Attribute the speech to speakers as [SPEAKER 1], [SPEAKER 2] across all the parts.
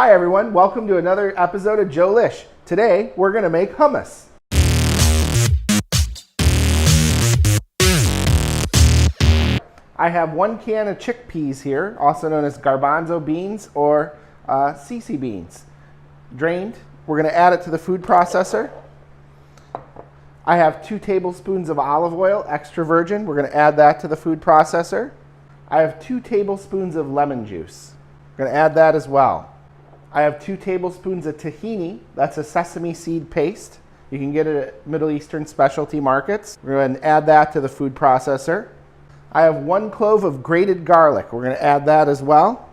[SPEAKER 1] Hi everyone, welcome to another episode of Joe Lish. Today we're going to make hummus. I have 1 can of chickpeas here, also known as garbanzo beans or CC beans. Drained. We're going to add it to the food processor. I have 2 tablespoons of olive oil, extra virgin. We're going to add that to the food processor. I have 2 tablespoons of lemon juice. We're going to add that as well. I have 2 tablespoons of tahini. That's a sesame seed paste. You can get it at Middle Eastern specialty markets. We're going to add that to the food processor. I have 1 clove of grated garlic. We're going to add that as well.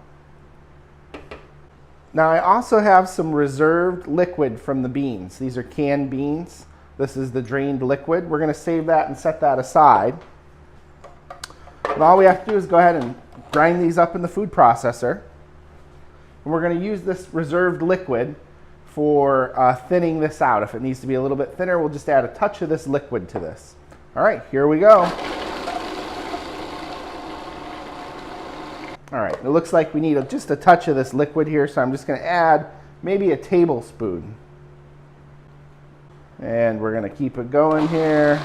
[SPEAKER 1] Now I also have some reserved liquid from the beans. These are canned beans. This is the drained liquid. We're going to save that and set that aside. And all we have to do is go ahead and grind these up in the food processor. And we're going to use this reserved liquid for thinning this out. If it needs to be a little bit thinner, we'll just add a touch of this liquid to this. All right, here we go. All right, it looks like we need just a touch of this liquid here, so I'm just going to add maybe a tablespoon. And we're going to keep it going here.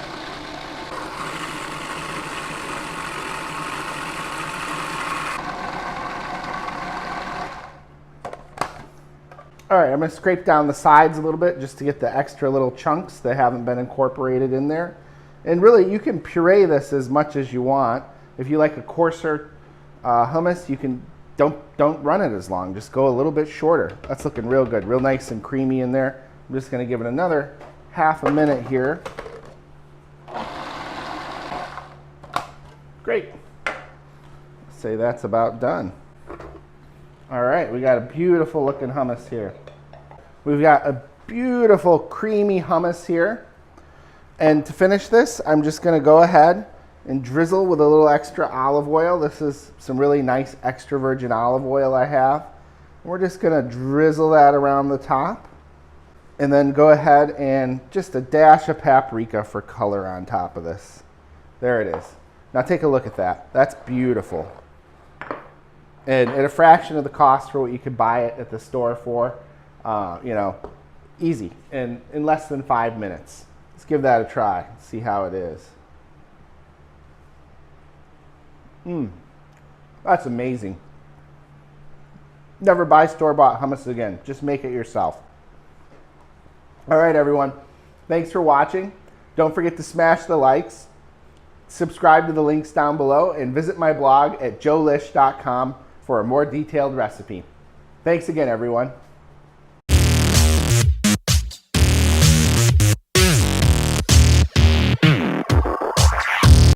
[SPEAKER 1] All right, I'm going to scrape down the sides a little bit just to get the extra little chunks that haven't been incorporated in there. And really, you can puree this as much as you want. If you like a coarser hummus, you can don't run it as long. Just go a little bit shorter. That's looking real good, real nice and creamy in there. I'm just going to give it another half a minute here. Great. Say that's about done. All right, we got a beautiful looking hummus here. We've got a beautiful creamy hummus here. And to finish this, I'm just going to go ahead and drizzle with a little extra olive oil. This is some really nice extra virgin olive oil I have. We're just going to drizzle that around the top. And then go ahead and just a dash of paprika for color on top of this. There it is. Now take a look at that. That's beautiful. And at a fraction of the cost for what you could buy it at the store for, you know, easy, and in less than 5 minutes. Let's give that a try, see how it is. That's amazing. Never buy store-bought hummus again. Just make it yourself. All right, everyone. Thanks for watching. Don't forget to smash the likes, subscribe to the links down below, and visit my blog at joelish.com for a more detailed recipe. Thanks again, everyone.